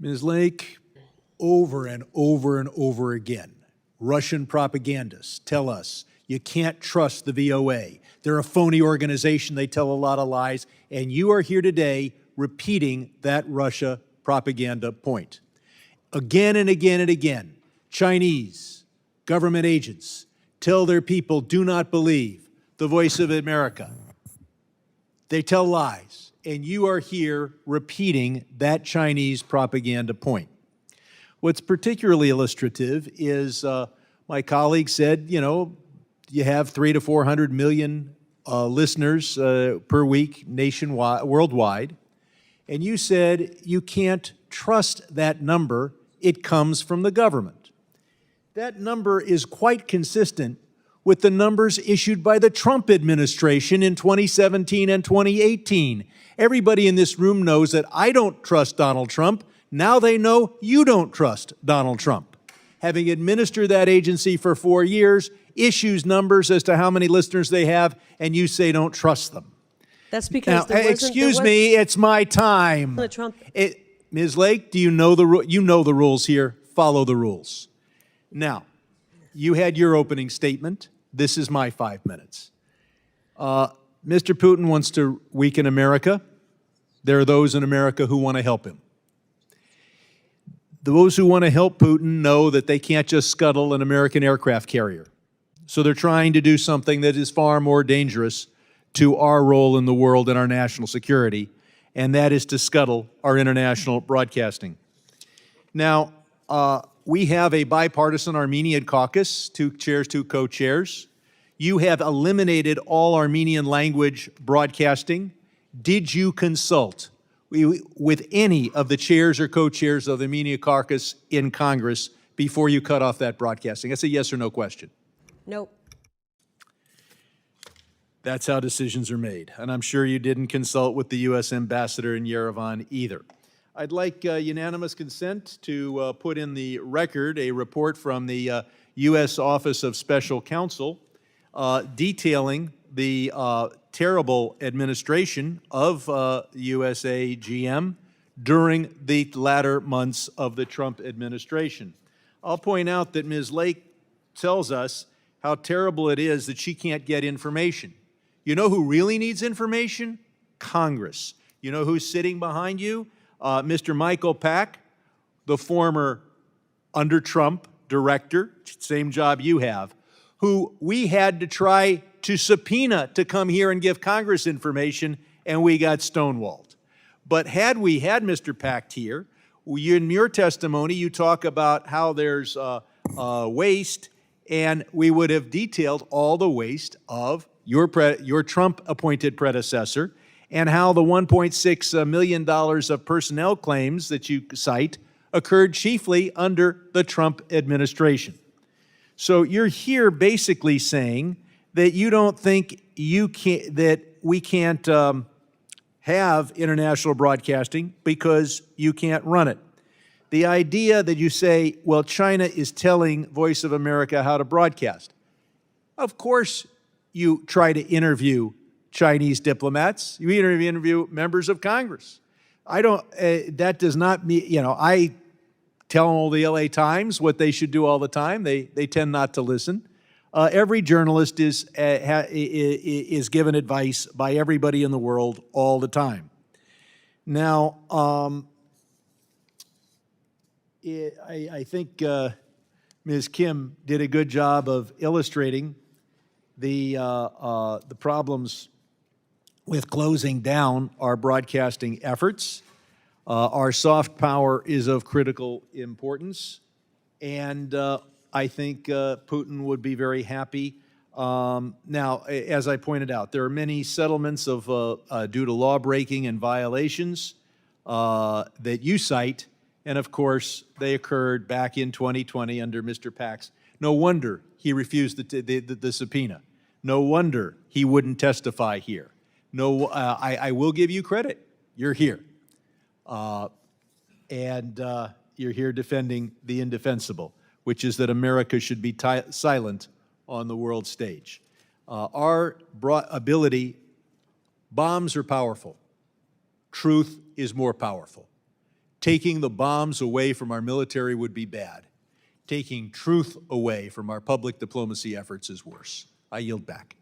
Ms. Lake, over and over and over again, Russian propagandists tell us you can't trust the VOA. They're a phony organization. They tell a lot of lies. And you are here today repeating that Russia propaganda point. Again and again and again, Chinese government agents tell their people, do not believe the voice of America. They tell lies. And you are here repeating that Chinese propaganda point. What's particularly illustrative is my colleague said, you know, you have 300 to 400 million listeners per week nationwide, worldwide, and you said you can't trust that number. It comes from the government. That number is quite consistent with the numbers issued by the Trump administration in 2017 and 2018. Everybody in this room knows that I don't trust Donald Trump. Now they know you don't trust Donald Trump. Having administered that agency for 4 years, issues numbers as to how many listeners they have, and you say don't trust them. That's because now, excuse me, it's my time. Ms. Lake, do you know the rules here? Follow the rules. Now, you had your opening statement. This is my 5 minutes. Mr. Putin wants to weaken America. There are those in America who want to help him. Those who want to help Putin know that they can't just scuttle an American aircraft carrier. So they're trying to do something that is far more dangerous to our role in the world and our national security, and that is to scuttle our international broadcasting. Now, we have a bipartisan Armenian caucus, 2 chairs, 2 co-chairs. You have eliminated all Armenian language broadcasting. Did you consult with any of the chairs or co-chairs of the Armenian caucus in Congress before you cut off that broadcasting? That's a yes or no question. Nope. That's how decisions are made. And I'm sure you didn't consult with the U.S. ambassador in Yerevan either. I'd like unanimous consent to put in the record a report from the U.S. Office of Special Counsel detailing the terrible administration of USAGM during the latter months of the Trump administration. I'll point out that Ms. Lake tells us how terrible it is that she can't get information. You know who really needs information? Congress. You know who's sitting behind you? Mr. Michael Pack, the former under Trump director, same job you have, who we had to try to subpoena to come here and give Congress information, and we got stonewalled. But had we had Mr. Pack here, in your testimony, you talk about how there's waste, and we would have detailed all the waste of your Trump-appointed predecessor, and how the $1.6 million of personnel claims that you cite occurred chiefly under the Trump administration. So you're here basically saying that you don't think that we can't have international broadcasting because you can't run it. The idea that you say, well, China is telling Voice of America how to broadcast. Of course you try to interview Chinese diplomats. You interview members of Congress. That does not mean, you know, I tell all the LA Times what they should do all the time. They tend not to listen. Every journalist is given advice by everybody in the world all the time. Now, I think Ms. Kim did a good job of illustrating the problems with closing down our broadcasting efforts. Our soft power is of critical importance, and I think Putin would be very happy. Now, as I pointed out, there are many settlements of due to law breaking and violations that you cite, and of course, they occurred back in 2020 under Mr. Pax. No wonder he refused the subpoena. No wonder he wouldn't testify here. No, I will give you credit. You're here. And you're here defending the indefensible, which is that America should be silent on the world stage. Our ability, bombs are powerful. Truth is more powerful. Taking the bombs away from our military would be bad. Taking truth away from our public diplomacy efforts is worse. I yield back.